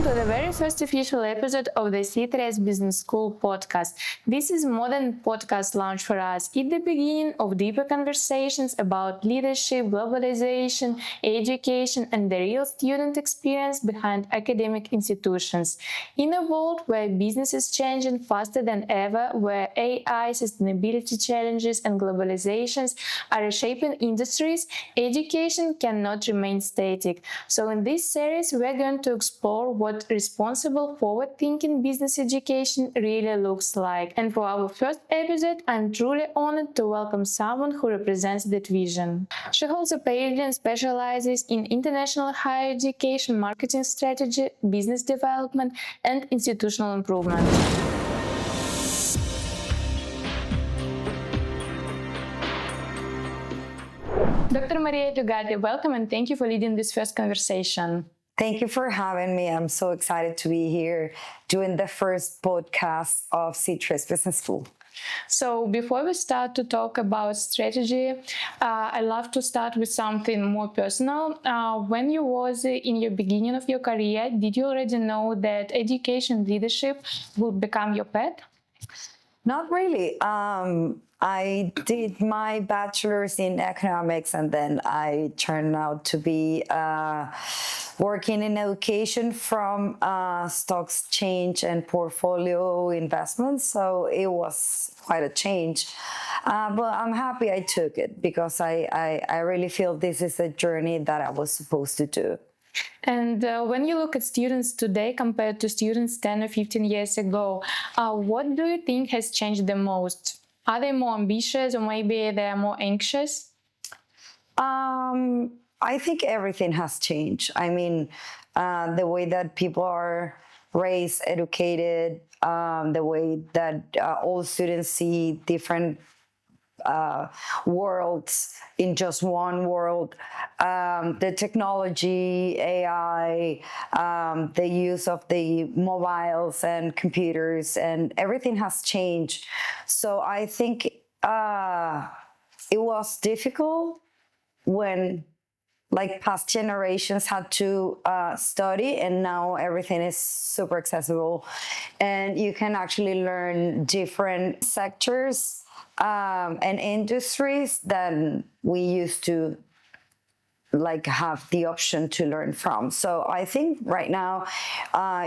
welcome to the very first official episode of the C3S Business School Podcast. This is more than podcast launch for us. It's the beginning of deeper conversations about leadership, globalization, education, and the real student experience behind academic institutions. In a world where business is changing faster than ever, where AI, sustainability challenges, and globalizations are reshaping industries, education cannot remain static. So in this series, we're going to explore what responsible, forward-thinking business education really looks like. And for our first episode, I'm truly honored to welcome someone who represents that vision. She holds a PhD and specializes in international higher education, marketing strategy, business development, and institutional improvement. Dr. Maria Dugarte, welcome and thank you for leading this first conversation. Thank you for having me. I'm so excited to be here doing the first podcast of C3S Business School. So before we start to talk about strategy, I love to start with something more personal. When you was in your beginning of your career, did you already know that education leadership would become your path? Not really. I did my bachelor's in economics and then I turned out to be working in education from stocks change and portfolio investments. So it was quite a change. But I'm happy I took it because I really feel this is a journey that I was supposed to do. And when you look at students today compared to students 10 or 15 years ago, what do you think has changed the most? Are they more ambitious or maybe they're more anxious? I think everything has changed. I mean, the way that people are raised, educated, the way that all students see different worlds in just one world, the technology, AI, the use of the mobiles and computers, and everything has changed. So I think it was difficult when past generations had to study, and now everything is super accessible and you can actually learn different sectors and industries than we used to have the option to learn from. So I think right now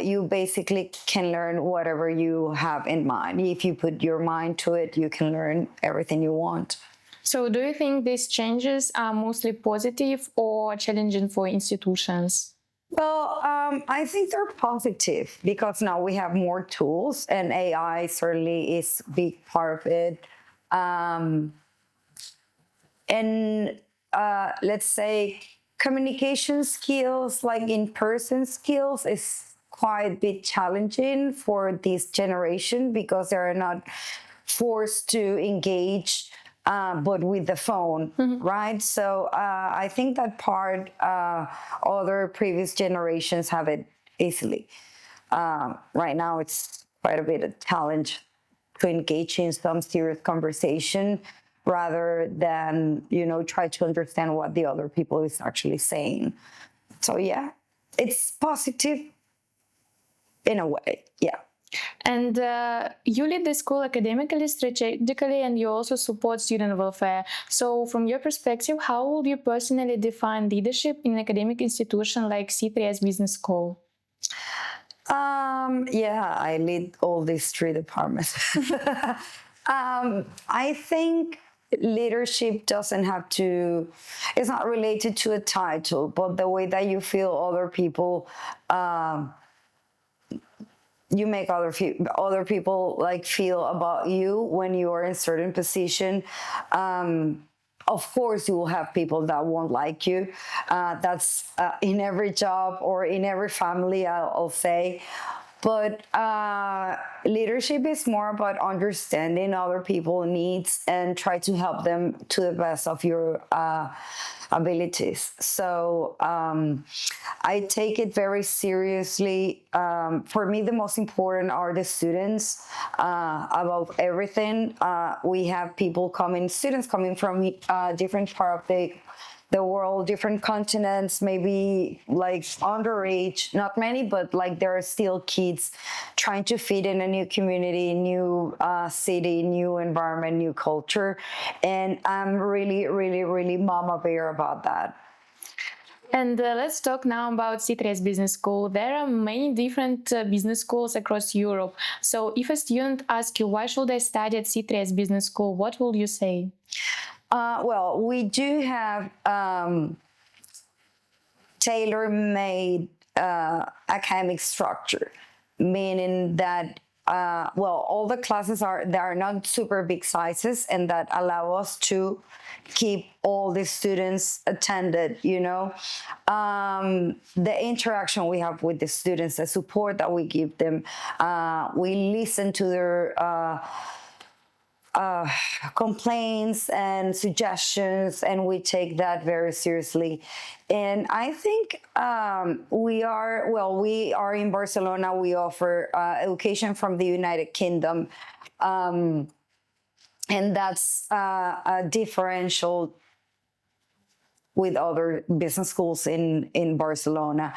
you basically can learn whatever you have in mind. If you put your mind to it, you can learn everything you want. So do you think these changes are mostly positive or challenging for institutions? Well, I think they're positive because now we have more tools and AI certainly is a big part of it. Let's say communication skills, like in-person skills, is quite a bit challenging for this generation because they are not forced to engage but with the phone, right? So I think that part other previous generations have it easily. Right now it's quite a bit of challenge to engage in some serious conversation rather than, try to understand what the other people is actually saying. So yeah, it's positive in a way, yeah. And you lead the school academically, strategically, and you also support student welfare. So from your perspective, how would you personally define leadership in an academic institution like C3S Business School? Yeah, I lead all these three departments. I think leadership doesn't have to, it's not related to a title, but the way that you feel other people, you make other people feel about you when you are in certain position. Of course, you will have people that won't like you. That's in every job or in every family, I'll say. But leadership is more about understanding other people's needs and try to help them to the best of your abilities. So I take it very seriously. For me, the most important are the students above everything. We have students coming from different parts of the the world, different continents, maybe like underage, not many, but like there are still kids trying to fit in a new community, new city, new environment, new culture. And I'm really, really, really mama bear about that. And let's talk now about C3S Business School. There are many different business schools across Europe. So if a student asks you, why should I study at C3S Business School, what will you say? Well, we do have tailor-made academic structure, meaning that all the classes are not super big sizes, and that allow us to keep all the students attended. The interaction we have with the students, the support that we give them, we listen to their complaints and suggestions, and we take that very seriously. And I think we are in Barcelona. We offer education from the United Kingdom, and that's a differential with other business schools in Barcelona.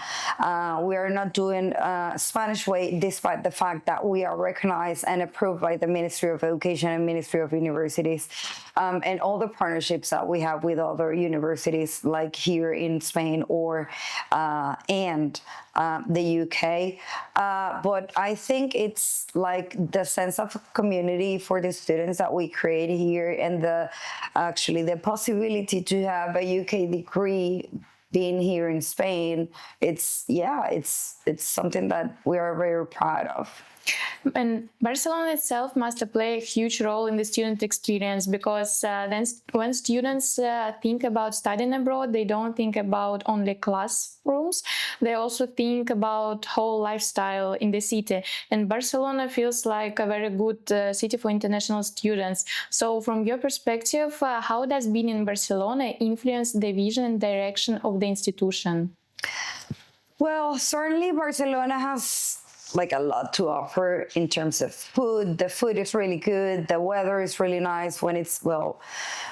We are not doing Spanish way, despite the fact that we are recognized and approved by the Ministry of Education and Ministry of Universities, and all the partnerships that we have with other universities, like here in Spain or and the UK. But I think it's like the sense of community for the students that we create here, and the possibility to have a UK degree being here in Spain. It's something that we are very proud of. And Barcelona itself must play a huge role in the student experience, because then when students think about studying abroad, they don't think about only classrooms. They also think about whole lifestyle in the city. And Barcelona feels like a very good city for international students. So from your perspective, how does being in Barcelona influence the vision and direction of the institution? Well, certainly Barcelona has like a lot to offer in terms of food. The food is really good. The weather is really nice. When it's hot,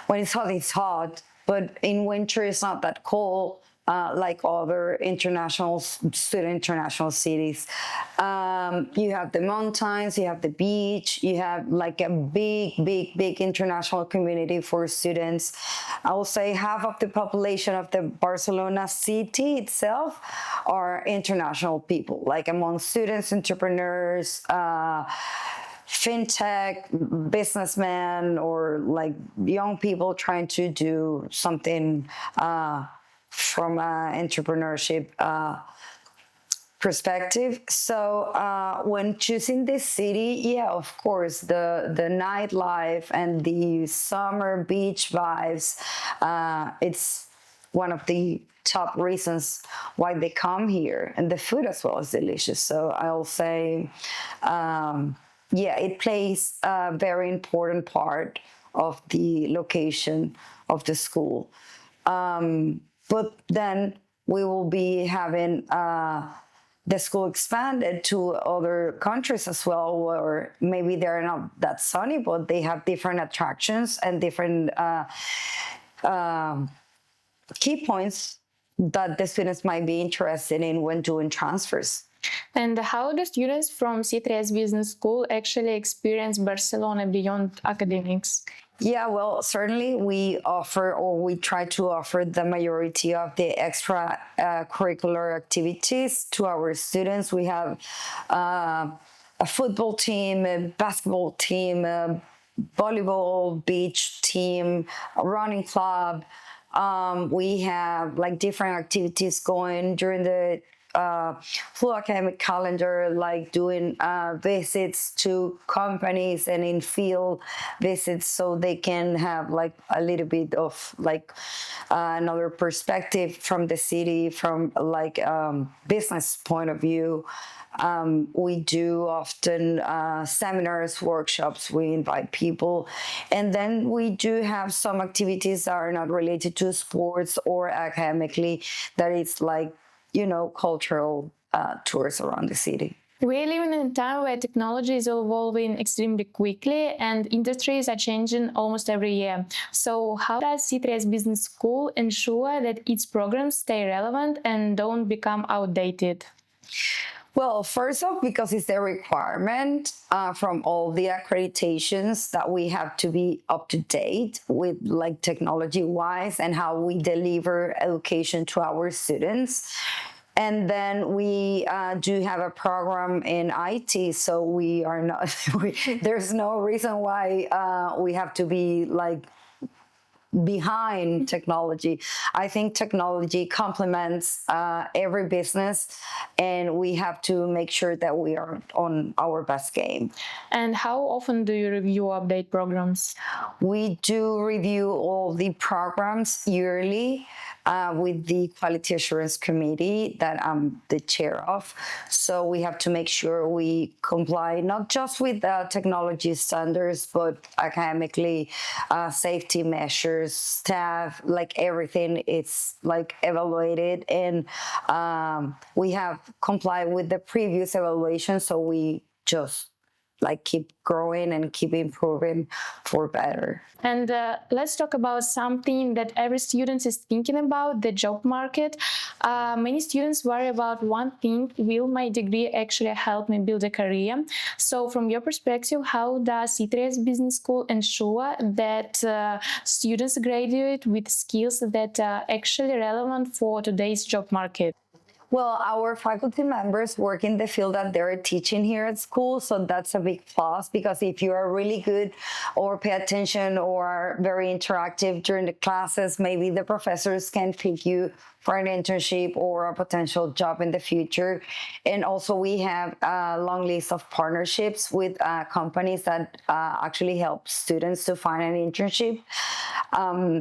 it's hot. But in winter, it's not that cold. Like other international cities. You have the mountains, you have the beach, you have like a big international community for students. I will say half of the population of the Barcelona city itself are international people, like among students, entrepreneurs, fintech, businessmen, or like young people trying to do something from an entrepreneurship perspective. So when choosing this city, yeah, of course, the nightlife and the summer beach vibes, it's one of the top reasons why they come here. And the food as well is delicious. So I'll say, it plays a very important part of the location of the school. But then we will be having the school expanded to other countries as well, where maybe they're not that sunny, but they have different attractions and different key points that the students might be interested in when doing transfers. And how do students from C3S Business School actually experience Barcelona beyond academics? Yeah, well, certainly we try to offer the majority of the extra curricular activities to our students. We have a football team, a basketball team, a volleyball beach team, a running club. We have like different activities going during the full academic calendar, like doing visits to companies and in-field visits, so they can have like a little bit of like another perspective from the city, from like business point of view. We do often seminars, workshops, we invite people. And then we do have some activities that are not related to sports or academically, that it's like, cultural tours around the city. We live in a time where technology is evolving extremely quickly and industries are changing almost every year. So how does C3S Business School ensure that its programs stay relevant and don't become outdated? Well, first off, because it's a requirement from all the accreditations that we have to be up to date with, like, technology wise and how we deliver education to our students. And then we do have a program in IT, so we are not. There's no reason why we have to be like behind technology. I think technology complements every business, and we have to make sure that we are on our best game. And how often do you review update programs? We do review all the programs yearly with the Quality Assurance Committee that I'm the chair of. So we have to make sure we comply not just with technology standards, but academically, safety measures, staff, like everything is like evaluated, and we have complied with the previous evaluation. So we just like keep growing and keep improving for better. And let's talk about something that every student is thinking about, the job market. Many students worry about one thing: will my degree actually help me build a career? So from your perspective, how does C3S Business School ensure that students graduate with skills that are actually relevant for today's job market? Well, our faculty members work in the field that they're teaching here at school, so that's a big plus, because if you are really good or pay attention or are very interactive during the classes, maybe the professors can pick you for an internship or a potential job in the future. And also we have a long list of partnerships with companies that actually help students to find an internship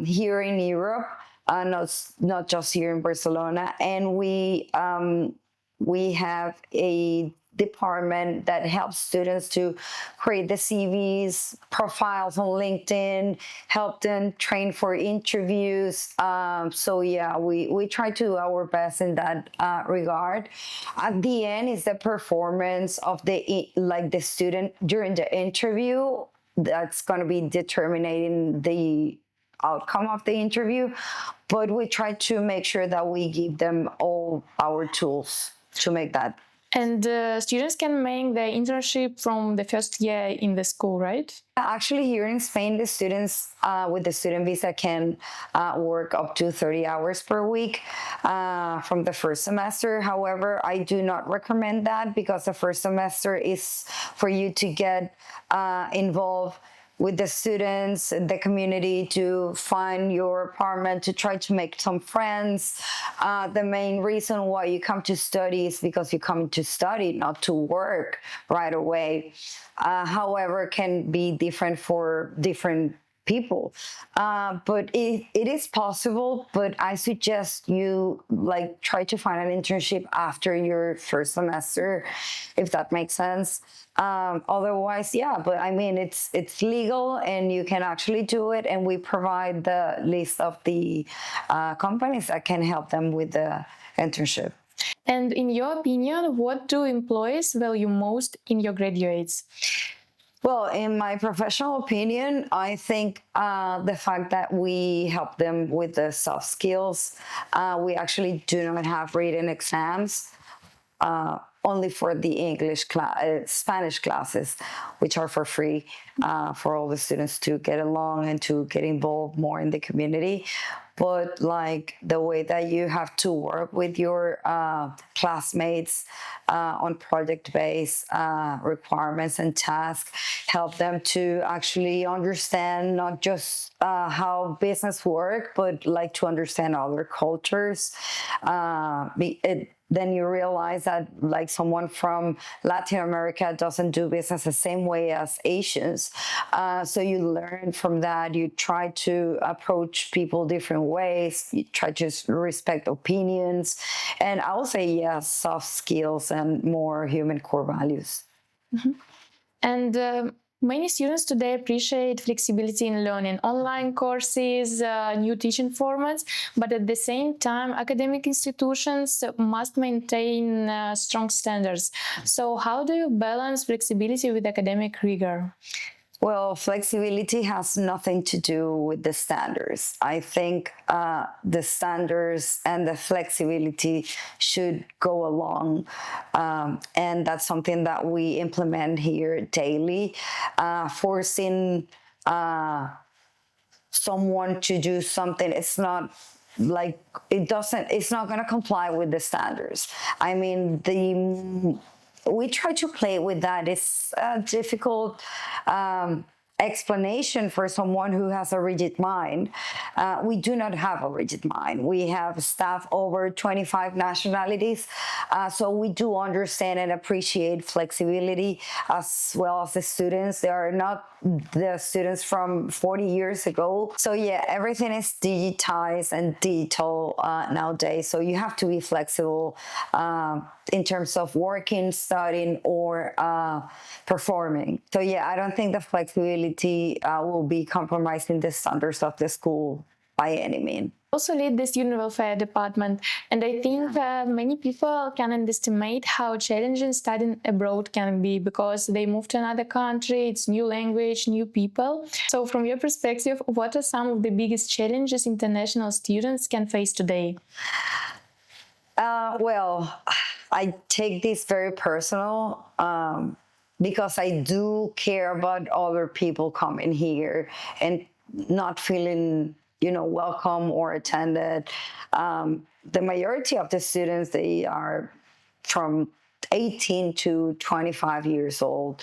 here in Europe. Not just here in Barcelona, and we have a department that helps students to create the CVs, profiles on LinkedIn, help them train for interviews. So yeah, we try to do our best in that regard. At the end is the performance of the student during the interview that's going to be determining the outcome of the interview, but we try to make sure that we give them all our tools to make that. And students can make the internship from the first year in the school, right? Actually, here in Spain, the students with the student visa can work up to 30 hours per week from the first semester. However, I do not recommend that, because the first semester is for you to get involved with the students, the community, to find your apartment, to try to make some friends. The main reason why you come to study is because you come to study, not to work right away. However, can be different for different people, but it is possible. But I suggest you like try to find an internship after your first semester, if that makes sense. Otherwise, yeah, but I mean, it's legal and you can actually do it, and we provide the list of the companies that can help them with the internship. And in your opinion, what do employers value most in your graduates? Well, in my professional opinion, I think the fact that we help them with the soft skills. We actually do not have written exams, only for the Spanish classes, which are for free for all the students to get along and to get involved more in the community. But like the way that you have to work with your classmates on project-based requirements and tasks, help them to actually understand not just how business work, but like to understand other cultures. Then you realize that like someone from Latin America doesn't do business the same way as Asians. So you learn from that. You try to approach people different ways. You try to respect opinions. And I will say, yes, soft skills and more human core values. Mm-hmm. And Many students today appreciate flexibility in learning, online courses, new teaching formats, but at the same time, academic institutions must maintain strong standards. So, how do you balance flexibility with academic rigor? Well, flexibility has nothing to do with the standards. I think the standards and the flexibility should go along. And that's something that we implement here daily. Forcing someone to do something, it's not like it's not going to comply with the standards. I mean, we try to play with that. It's a difficult explanation for someone who has a rigid mind. We do not have a rigid mind. We have staff over 25 nationalities, so we do understand and appreciate flexibility as well as the students. They are not the students from 40 years ago. So yeah, everything is digitized and digital nowadays. So you have to be flexible in terms of working, studying, or performing. So yeah, I don't think the flexibility will be compromising the standards of the school by any means. Also lead the student welfare department, and I think many people can underestimate how challenging studying abroad can be because they move to another country, it's new language, new people. So from your perspective, what are some of the biggest challenges international students can face today? Well, I take this very personal because I do care about other people coming here and not feeling, welcome or attended. The majority of the students, they are from 18 to 25 years old.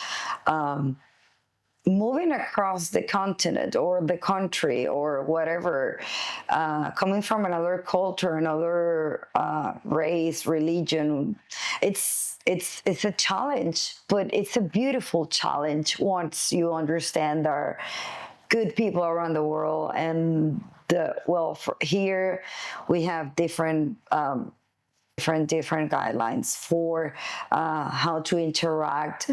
Moving across the continent or the country or whatever, coming from another culture, another race, religion, it's a challenge, but it's a beautiful challenge once you understand there are good people around the world. And here we have different guidelines for how to interact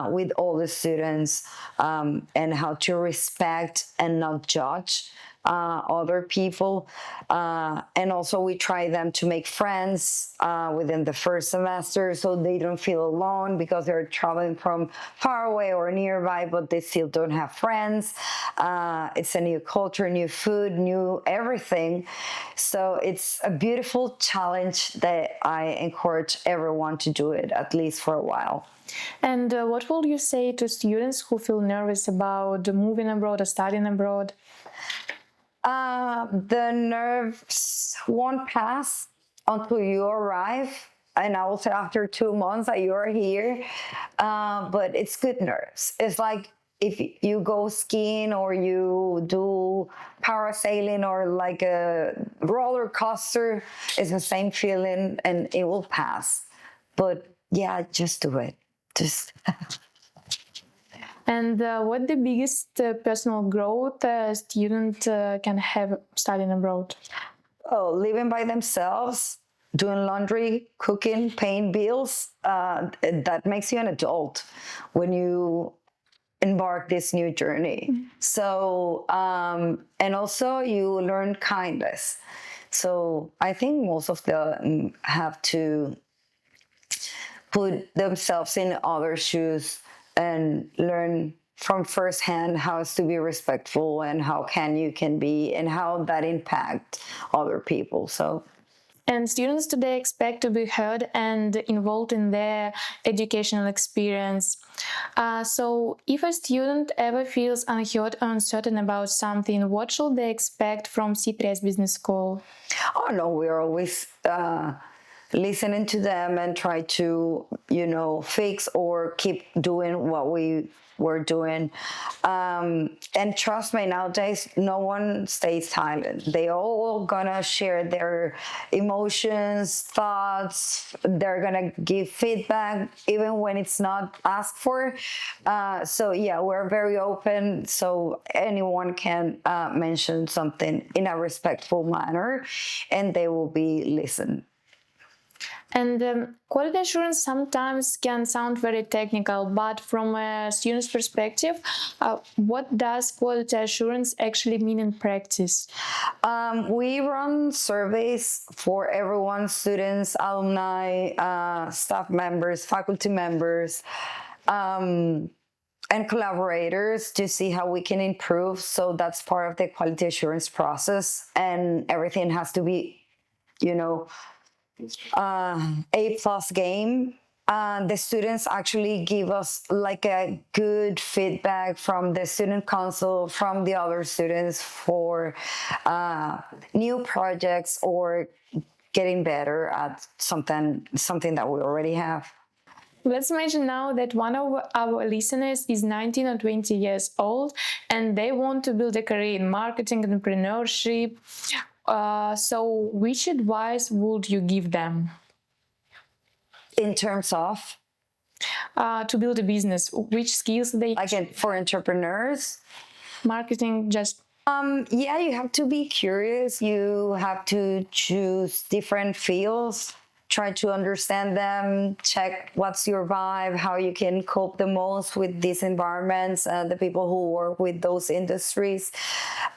with all the students and how to respect and not judge other people. And also we try them to make friends within the first semester so they don't feel alone because they're traveling from far away or nearby, but they still don't have friends. It's a new culture, new food, new everything. So it's a beautiful challenge that I encourage everyone to do it, at least for a while. And what will you say to students who feel nervous about moving abroad or studying abroad? The nerves won't pass until you arrive. And I will say after 2 months that you're here. But it's good nerves. It's like if you go skiing or you do parasailing or like a roller coaster, it's the same feeling and it will pass. But yeah, just do it. Just... And what the biggest personal growth a student can have studying abroad? Oh, living by themselves, doing laundry, cooking, paying bills. That makes you an adult when you embark this new journey. Mm-hmm. So, and also you learn kindness. So I think most of them have to put themselves in other shoes and learn from firsthand how to be respectful and how you can be and how that impact other people. So, and students today expect to be heard and involved in their educational experience. So if a student ever feels unheard or uncertain about something, what should they expect from C3S Business School? Oh no, we're always listening to them and try to, fix or keep doing what we were doing. And trust me, nowadays, no one stays silent. They all gonna share their emotions, thoughts. They're gonna give feedback, even when it's not asked for. So yeah, we're very open. So anyone can mention something in a respectful manner and they will be listened. And quality assurance sometimes can sound very technical, but from a student's perspective, what does quality assurance actually mean in practice? We run surveys for everyone, students, alumni, staff members, faculty members, and collaborators to see how we can improve. So that's part of the quality assurance process, and everything has to be, A+ game. The students actually give us like a good feedback from the student council, from the other students for new projects or getting better at something that we already have. Let's imagine now that one of our listeners is 19 or 20 years old and they want to build a career in marketing and entrepreneurship. So which advice would you give them? In terms of? To build a business, which skills they... Again, for entrepreneurs? Marketing, just... Yeah, you have to be curious. You have to choose different fields. Try to understand them, check what's your vibe, how you can cope the most with these environments, the people who work with those industries.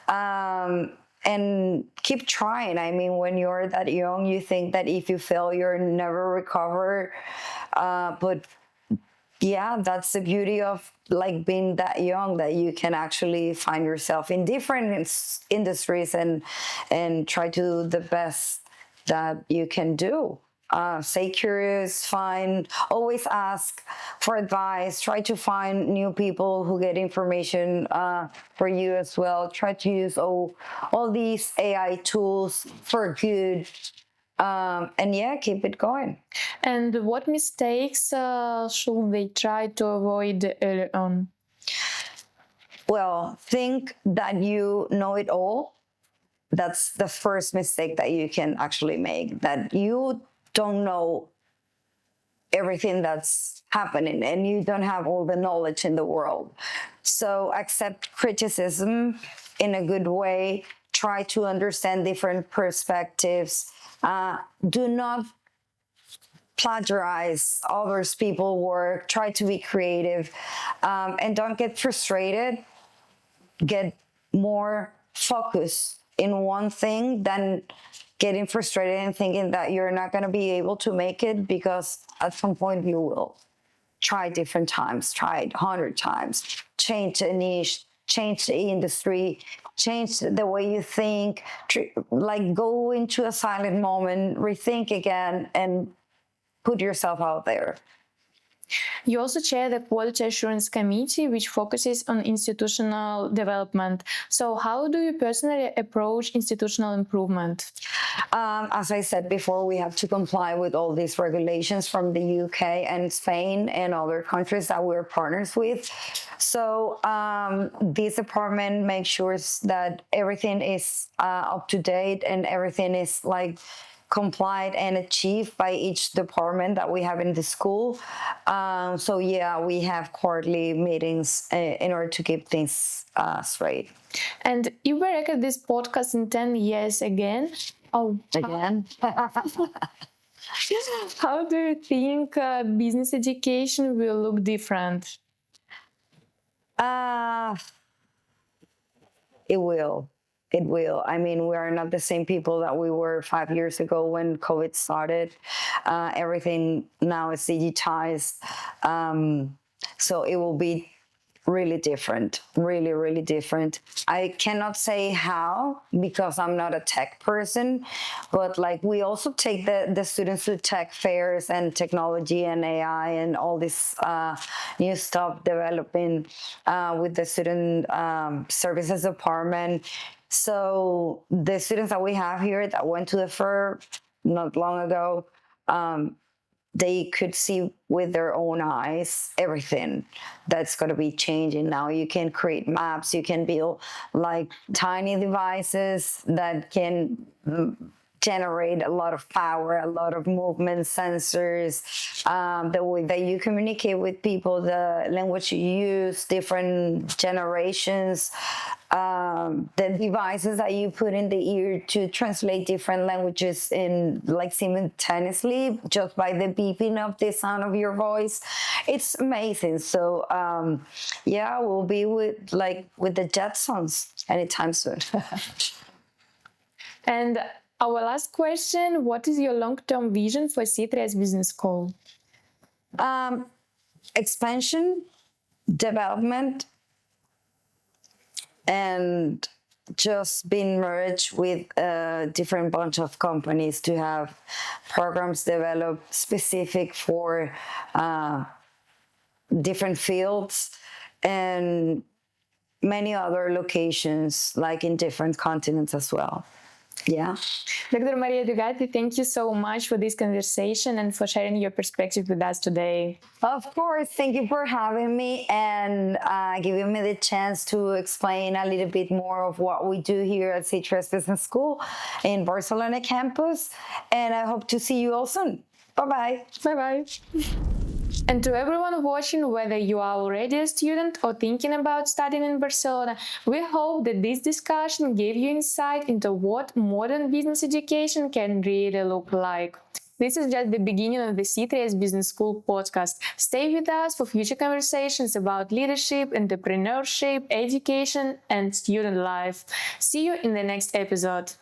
And keep trying. I mean, when you're that young, you think that if you fail, you'll never recover. But yeah, that's the beauty of like being that young, that you can actually find yourself in different industries and try to do the best that you can do. Stay curious, always ask for advice, try to find new people who get information for you as well. Try to use all these AI tools for good. And yeah, keep it going. And what mistakes should they try to avoid early on? Well, think that you know it all. That's the first mistake that you can actually make, that you don't know everything that's happening and you don't have all the knowledge in the world. So accept criticism in a good way. Try to understand different perspectives. Do not plagiarize others people's work. Try to be creative, and don't get frustrated. Get more focused in one thing than getting frustrated and thinking that you're not going to be able to make it, because at some point you will. Try different times, try it 100 times, change the niche, change the industry, change the way you think, like go into a silent moment, rethink again, and put yourself out there. You also chair the Quality Assurance Committee, which focuses on institutional development. So how do you personally approach institutional improvement? As I said before, we have to comply with all these regulations from the UK and Spain and other countries that we're partners with. So this department makes sure that everything is up to date and everything is like complied and achieved by each department that we have in the school. So yeah, we have quarterly meetings in order to keep things straight. And if we record this podcast in 10 years again, Again? How do you think business education will look different? It will. It will. I mean, we are not the same people that we were 5 years ago when COVID started. Everything now is digitized. So it will be really different, really, really different. I cannot say how, because I'm not a tech person, but like we also take the students to tech fairs and technology and AI and all this new stuff developing with the student services department. So the students that we have here that went to the fair not long ago, they could see with their own eyes everything that's going to be changing now. You can create maps, you can build like tiny devices that can generate a lot of power, a lot of movement sensors, the way that you communicate with people, the language you use, different generations, the devices that you put in the ear to translate different languages in like simultaneously just by the beeping of the sound of your voice. It's amazing. So yeah, we'll be with the Jetsons anytime soon. And our last question, what is your long-term vision for C3S Business School? Expansion, development, and just being merged with a different bunch of companies to have programs developed specific for different fields and many other locations, like in different continents as well. Yeah. Dr. Maria Dugarte, thank you so much for this conversation and for sharing your perspective with us today. Of course, thank you for having me and giving me the chance to explain a little bit more of what we do here at C3S Business School in Barcelona campus. And I hope to see you all soon. Bye-bye. Bye-bye. And to everyone watching, whether you are already a student or thinking about studying in Barcelona, we hope that this discussion gave you insight into what modern business education can really look like. This is just the beginning of the C3S Business School podcast. Stay with us for future conversations about leadership, entrepreneurship, education, and student life. See you in the next episode.